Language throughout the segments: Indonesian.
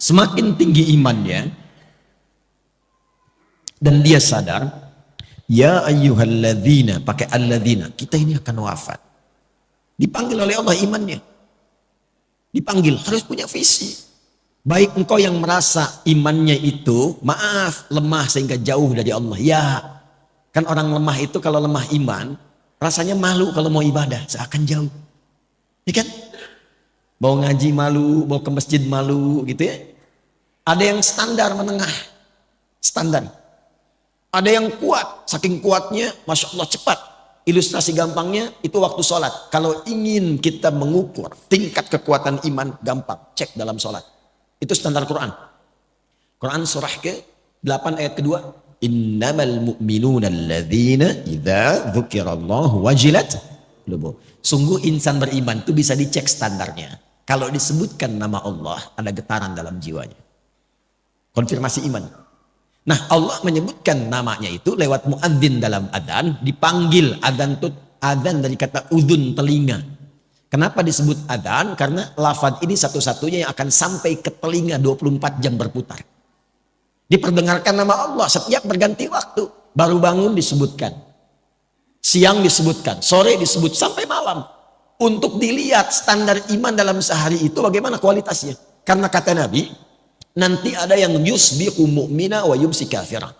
Semakin tinggi imannya dan dia sadar, ya ayyuhalladzina, pakai alladzina, kita ini akan wafat. Dipanggil oleh Allah imannya. Dipanggil, harus punya visi. Baik engkau yang merasa imannya itu, maaf, lemah sehingga jauh dari Allah. Ya, kan orang lemah itu kalau lemah iman, rasanya malu kalau mau ibadah, seakan jauh. Ya kan? Mau ngaji malu, mau ke masjid malu gitu ya. Ada yang standar menengah, standar. Ada yang kuat, saking kuatnya, Masya Allah cepat. Ilustrasi gampangnya, itu waktu sholat. Kalau ingin kita mengukur tingkat kekuatan iman, gampang, cek dalam sholat. Itu standar Quran. Quran surah ke-8 ayat kedua. Innamal mu'minuna alladzina idza dzukirallahu wajilat qulubuhum. Sungguh insan beriman itu bisa dicek standarnya. Kalau disebutkan nama Allah, ada getaran dalam jiwanya. Konfirmasi iman. Nah, Allah menyebutkan namanya itu lewat muadzin dalam adzan, dipanggil adzan itu adzan dari kata udhun, telinga. Kenapa disebut adzan? Karena lafaz ini satu-satunya yang akan sampai ke telinga 24 jam berputar. Diperdengarkan nama Allah setiap berganti waktu. Baru bangun disebutkan. Siang disebutkan, sore disebut sampai malam. Untuk dilihat standar iman dalam sehari itu bagaimana kualitasnya. Karena kata Nabi, nanti ada yang yusbihu mu'mina wa yumsi kafirah.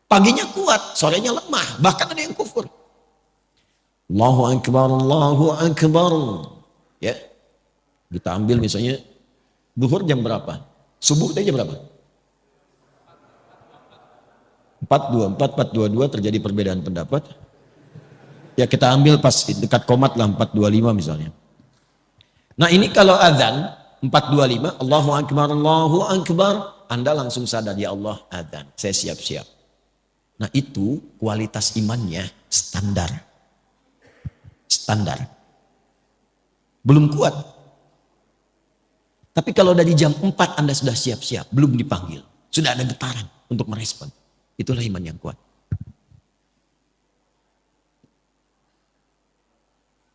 Paginya kuat, sorenya lemah, bahkan ada yang kufur. Allahu akbar, Allahu akbar. Ya. Kita ambil misalnya zuhur jam berapa? Subuh tadi jam berapa? 4.22 terjadi perbedaan pendapat. Ya kita ambil pas dekat komat lah 4.25 misalnya. Nah ini kalau azan 4.25, Allahu akbar, Allahu akbar, Anda langsung sadar, ya Allah azan, saya siap-siap. Nah itu kualitas imannya standar. Standar. Belum kuat. Tapi kalau dari jam 4 Anda sudah siap-siap, belum dipanggil, sudah ada getaran untuk merespon. Itulah iman yang kuat.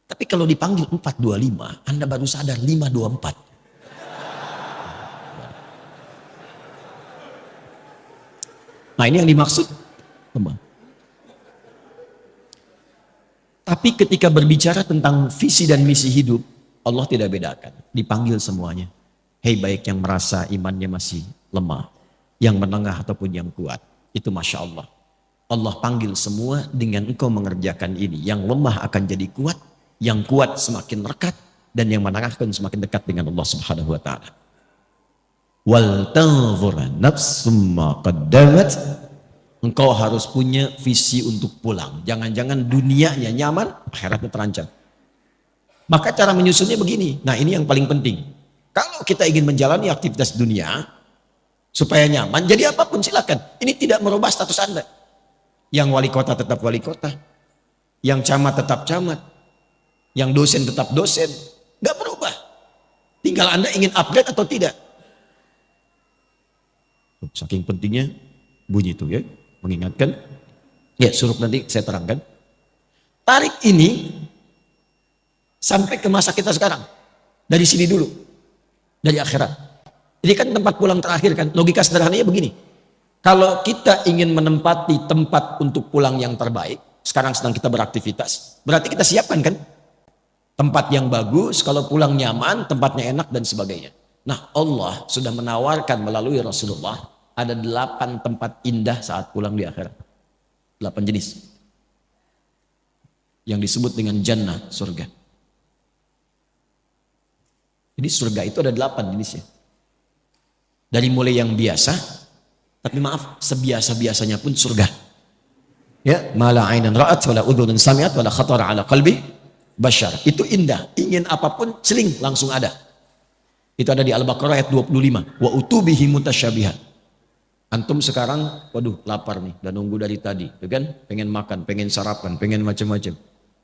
Tapi kalau dipanggil 4.25, Anda baru sadar 5.24. Nah ini yang dimaksud. Tapi ketika berbicara tentang visi dan misi hidup, Allah tidak bedakan. Dipanggil semuanya. Hei baik yang merasa imannya masih lemah, yang menengah ataupun yang kuat. Itu Masya Allah. Allah panggil semua dengan engkau mengerjakan ini. Yang lemah akan jadi kuat, yang kuat semakin rekat, dan yang menengah akan semakin dekat dengan Allah Subhanahu wa taala. Wal tanzur nafsum ma qaddamat. Engkau harus punya visi untuk pulang. Jangan-jangan dunianya nyaman, akhiratnya terancam. Maka cara menyusunnya begini. Nah, ini yang paling penting. Kalau kita ingin menjalani aktivitas dunia supaya nyaman, jadi apapun silakan. Ini tidak merubah status Anda. Yang wali kota tetap wali kota. Yang camat tetap camat. Yang dosen tetap dosen. Nggak berubah. Tinggal Anda ingin upgrade atau tidak. Saking pentingnya bunyi itu ya. Mengingatkan. Ya suruh nanti saya terangkan. Tarik ini sampai ke masa kita sekarang. Dari sini dulu. Dari akhirat. Ini kan tempat pulang terakhir kan. Logika sederhananya begini. Kalau kita ingin menempati tempat untuk pulang yang terbaik. Sekarang sedang kita beraktivitas. Berarti kita siapkan kan. Tempat yang bagus, kalau pulang nyaman, tempatnya enak dan sebagainya. Nah Allah sudah menawarkan melalui Rasulullah, ada 8 tempat indah saat pulang di akhirat. 8 jenis. Yang disebut dengan jannah, surga. Jadi surga itu ada 8 jenisnya. Dari mulai yang biasa, tapi maaf, sebiasa-biasanya pun surga. Ya, mala ainan ra'at, wala udhunun sami'at, wala khatara ala qalbi bashar. Itu indah. Ingin apapun celing langsung ada. Itu ada di Al-Baqarah ayat 25. Wa utubihi mutasyabihat. Antum sekarang waduh lapar nih, udah nunggu dari tadi, ya kan? Pengen makan, pengen sarapan, pengen macam-macam.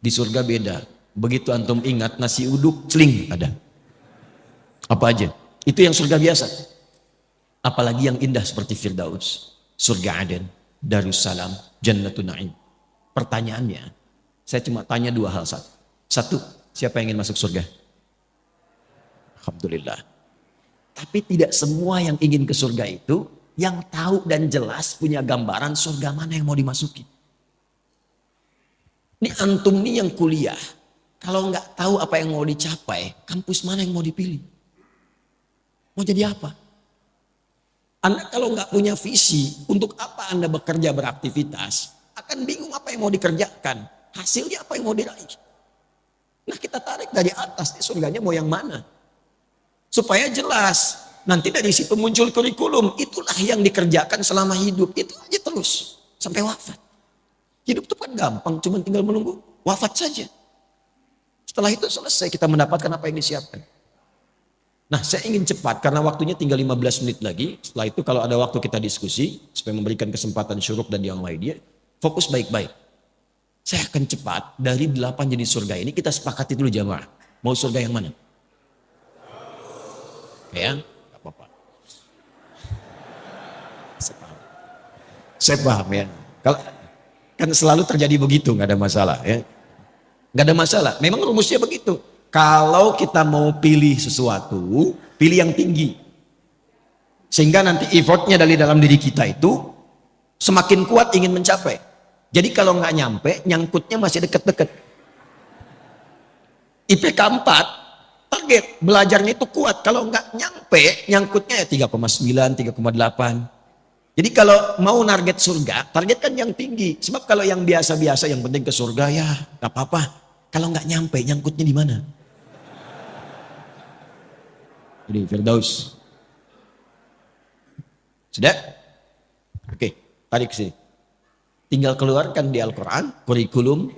Di surga beda. Begitu antum ingat nasi uduk celing ada. Apa aja? Itu yang surga biasa. Apalagi yang indah seperti Firdaus, surga Aden, Darussalam, Jannatun Na'im. Pertanyaannya, saya cuma tanya 2 hal. Satu, siapa yang ingin masuk surga? Alhamdulillah. Tapi tidak semua yang ingin ke surga itu yang tahu dan jelas punya gambaran surga mana yang mau dimasuki. Ini antum nih yang kuliah, kalau nggak tahu apa yang mau dicapai, kampus mana yang mau dipilih? Mau jadi apa? Anda kalau nggak punya visi, untuk apa Anda bekerja beraktivitas, akan bingung apa yang mau dikerjakan, hasilnya apa yang mau diraih. Nah kita tarik dari atas, nih surganya mau yang mana? Supaya jelas, nanti dari situ muncul kurikulum, itulah yang dikerjakan selama hidup, itu aja terus, sampai wafat. Hidup itu kan gampang, cuma tinggal menunggu wafat saja. Setelah itu selesai kita mendapatkan apa yang disiapkan. Nah saya ingin cepat karena waktunya tinggal 15 menit lagi. Setelah itu kalau ada waktu kita diskusi supaya memberikan kesempatan Syuruk dan yang lainnya. Fokus baik-baik. Saya akan cepat dari 8 jadi surga ini kita sepakati dulu jamaah. Mau surga yang mana? Ya, gak apa-apa. Saya paham ya. Kalau kan selalu terjadi begitu, nggak ada masalah ya. Nggak ada masalah. Memang rumusnya begitu. Kalau kita mau pilih sesuatu, pilih yang tinggi. Sehingga nanti effortnya dari dalam diri kita itu semakin kuat ingin mencapai. Jadi kalau nggak nyampe, nyangkutnya masih deket-deket. IPK 4, target belajarnya itu kuat. Kalau nggak nyampe, nyangkutnya ya 3,9, 3,8. Jadi kalau mau target surga, targetkan yang tinggi. Sebab kalau yang biasa-biasa yang penting ke surga ya nggak apa-apa. Kalau nggak nyampe, nyangkutnya di mana? Jadi Firdaus. Sudah? Oke, tarik ke sini. Tinggal keluarkan di Al-Quran kurikulum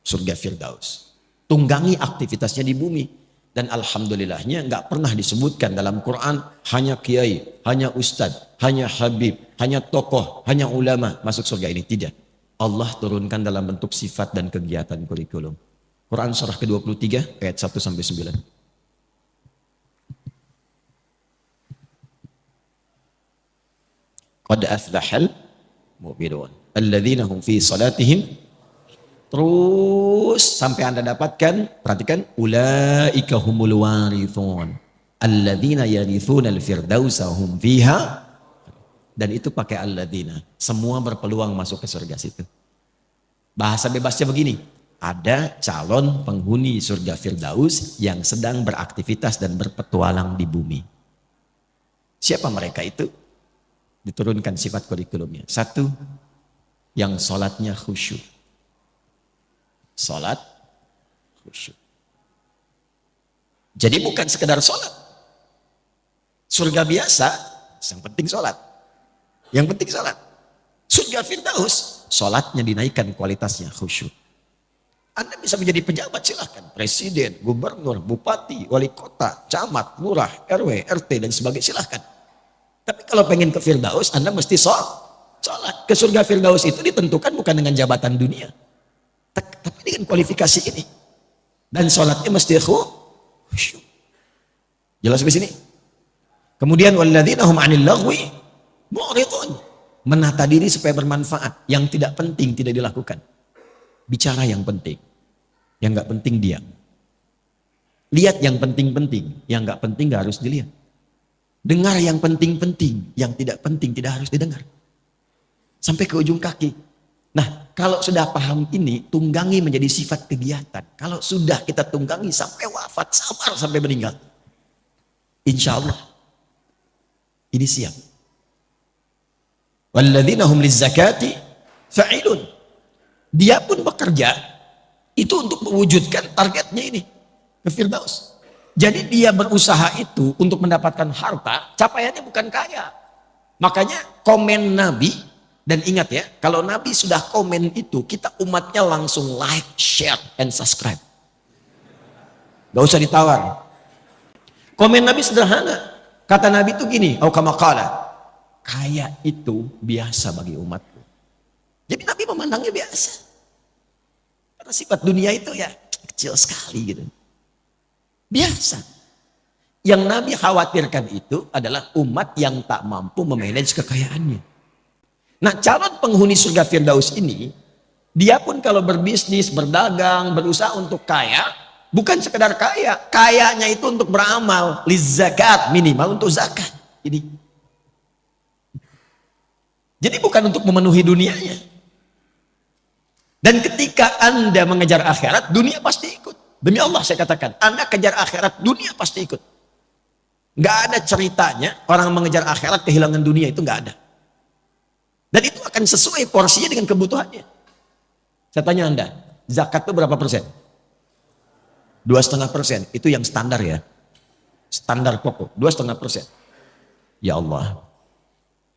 surga Firdaus. Tunggangi aktivitasnya di bumi. Dan alhamdulillahnya nggak pernah disebutkan dalam Quran hanya kiai, hanya ustadz, hanya habib, hanya tokoh, hanya ulama masuk surga ini. Tidak. Allah turunkan dalam bentuk sifat dan kegiatan kurikulum. Quran surah ke-23 ayat 1 sampai 9. Qad aflahal mu'minun alladzina hum fi salatihim, terus sampai Anda dapatkan, perhatikan, ulaika humul warithun alladzina yarithuna al-firdausa hum fiha, dan itu pakai alladzina, semua berpeluang masuk ke surga situ. Bahasa bebasnya begini, ada calon penghuni surga Firdaus yang sedang beraktivitas dan berpetualang di bumi. Siapa mereka itu? Diturunkan sifat kurikulumnya. Satu, yang sholatnya khusyuk. Sholat khusyuk. Jadi bukan sekedar sholat. Surga biasa, yang penting sholat. Yang penting sholat. Surga Firdaus, sholatnya dinaikkan kualitasnya khusyuk. Anda bisa menjadi pejabat silahkan. Presiden, gubernur, bupati, wali kota, camat, lurah, RW, RT dan sebagainya silahkan. Tapi kalau pengen ke Firdaus, Anda mesti sholat. Ke surga Firdaus itu ditentukan bukan dengan jabatan dunia. Tapi dengan kualifikasi ini. Dan sholatnya mesti khusyuk. Jelas sampai sini? Kemudian walladzina hum 'anil lagwi mu'ridun. Menata diri supaya bermanfaat. Yang tidak penting tidak dilakukan. Bicara yang penting. Yang nggak penting diam. Lihat yang penting-penting. Yang nggak penting nggak harus dilihat. Dengar yang penting-penting, yang tidak penting tidak harus didengar. Sampai ke ujung kaki. Nah, kalau sudah paham ini, tunggangi menjadi sifat kegiatan. Kalau sudah kita tunggangi sampai wafat, sabar sampai meninggal. Insya Allah, ini siap. Walladzina hum lizzakati fa'ilun. Dia pun bekerja, itu untuk mewujudkan targetnya ini, ke Firdaus. Jadi dia berusaha itu untuk mendapatkan harta, capaiannya bukan kaya. Makanya komen Nabi, dan ingat ya, kalau Nabi sudah komen itu, kita umatnya langsung like, share, and subscribe. Gak usah ditawar. Komen Nabi sederhana. Kata Nabi itu gini, au kama qala, kaya itu biasa bagi umatku. Jadi Nabi memandangnya biasa. Karena sifat dunia itu ya kecil sekali gitu. Biasa. Yang Nabi khawatirkan itu adalah umat yang tak mampu memanage kekayaannya. Nah, calon penghuni surga Firdaus ini, dia pun kalau berbisnis, berdagang, berusaha untuk kaya, Bukan sekedar kaya, kayanya itu untuk beramal, lizakat, minimal untuk zakat. Jadi bukan untuk memenuhi dunianya. Dan ketika Anda mengejar akhirat, dunia pasti ikut. Demi Allah saya katakan, Anda kejar akhirat, dunia pasti ikut. Nggak ada ceritanya orang mengejar akhirat kehilangan dunia, itu nggak ada. Dan itu akan sesuai porsinya dengan kebutuhannya. Saya tanya Anda, zakat itu berapa persen? 2,5%. Itu yang standar ya. Standar pokok, 2,5%. Ya Allah,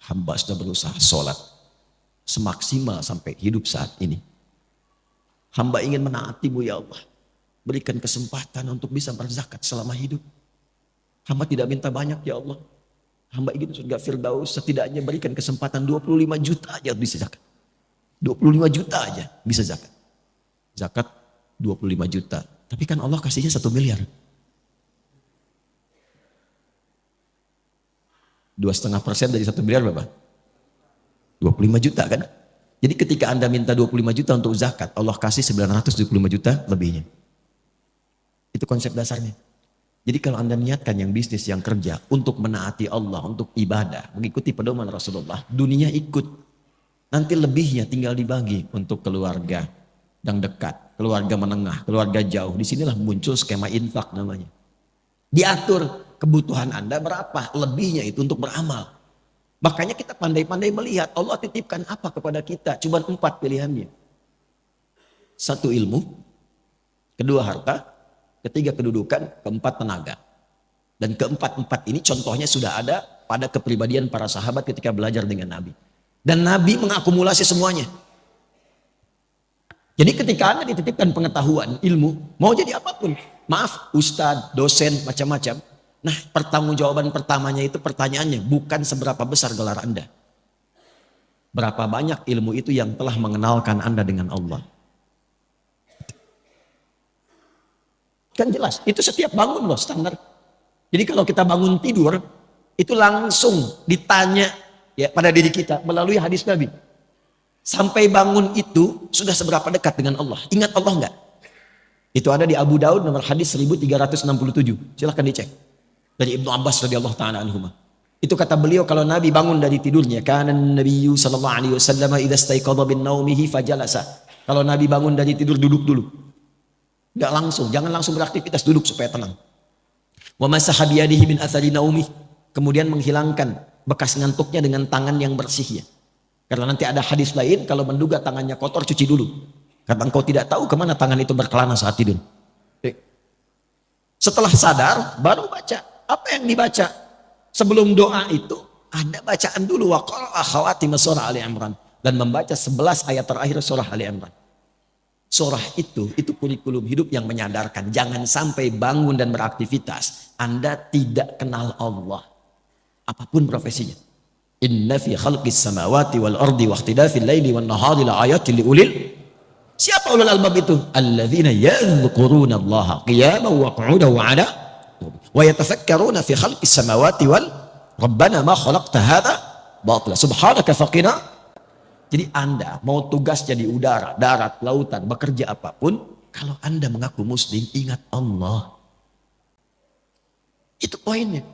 hamba sudah berusaha sholat semaksimal sampai hidup saat ini. Hamba ingin menaati-Mu ya Allah. Berikan kesempatan untuk bisa berzakat selama hidup. Hamba tidak minta banyak ya Allah. Hamba ingin surga Firdaus, setidaknya berikan kesempatan 25 juta aja bisa zakat. 25 juta aja bisa zakat. Zakat 25 juta. Tapi kan Allah kasihnya 1 miliar. 2,5% dari 1 miliar berapa? 25 juta kan? Jadi ketika Anda minta 25 juta untuk zakat, Allah kasih 925 juta lebihnya. Itu konsep dasarnya. Jadi kalau Anda niatkan yang bisnis, yang kerja, untuk menaati Allah, untuk ibadah, mengikuti pedoman Rasulullah, dunia ikut. Nanti lebihnya tinggal dibagi untuk keluarga yang dekat, keluarga menengah, keluarga jauh. Disinilah muncul skema infak namanya. Diatur kebutuhan Anda berapa, lebihnya itu untuk beramal. Makanya kita pandai-pandai melihat Allah titipkan apa kepada kita. Cuma 4 pilihannya. 1 ilmu, 2 harta, 3 kedudukan, 4 tenaga. Dan keempat-empat ini contohnya sudah ada pada kepribadian para sahabat ketika belajar dengan Nabi. Dan Nabi mengakumulasi semuanya. Jadi ketika Anda dititipkan pengetahuan, ilmu, mau jadi apapun. Maaf, ustadz, dosen, macam-macam. Nah, pertanggungjawaban pertamanya itu pertanyaannya bukan seberapa besar gelar Anda. Berapa banyak ilmu itu yang telah mengenalkan Anda dengan Allah. Kan jelas, itu setiap bangun loh standar. Jadi kalau kita bangun tidur, itu langsung ditanya ya pada diri kita melalui hadis Nabi. Sampai bangun itu sudah seberapa dekat dengan Allah. Ingat Allah enggak? Itu ada di Abu Daud nomor hadis 1367. Silahkan dicek. Dari Ibnu Abbas radhiyallahu ta'ala anhuma. Itu kata beliau kalau Nabi bangun dari tidurnya, kana Nabiyyu sallallahu alaihi wasallam idza istaiqadha bin naumihi fajalasa. Kalau Nabi bangun dari tidur duduk dulu. Enggak langsung, jangan langsung beraktivitas, duduk supaya tenang. Wa masaha bi yadihi min athari naumi. Kemudian menghilangkan bekas ngantuknya dengan tangan yang bersih ya. Karena nanti ada hadis lain kalau menduga tangannya kotor cuci dulu. Karena engkau tidak tahu kemana tangan itu berkelana saat tidur. Setelah sadar baru baca. Apa yang dibaca? Sebelum doa itu ada bacaan dulu wa qara'a khawatim surah Ali Imran dan membaca 11 ayat terakhir surah Ali Imran. Surah itu kurikulum hidup yang menyadarkan jangan sampai bangun dan beraktivitas Anda tidak kenal Allah. Apapun profesinya. Inna fi khalqis samawati wal ardi wa ikhtilafil laili wan nahari la ayatin liulil. Siapa ulul albab itu? Alladzina yadhkuruna Allah qiyaman wa qu'udan wa 'ala wa yatafakkaruna fi khalqis samawati wal rabbana ma khalaqta hadza batila subhanaka faqina. Jadi Anda mau tugas jadi udara, darat, lautan, bekerja apapun, kalau Anda mengaku muslim ingat Allah. Itu poinnya.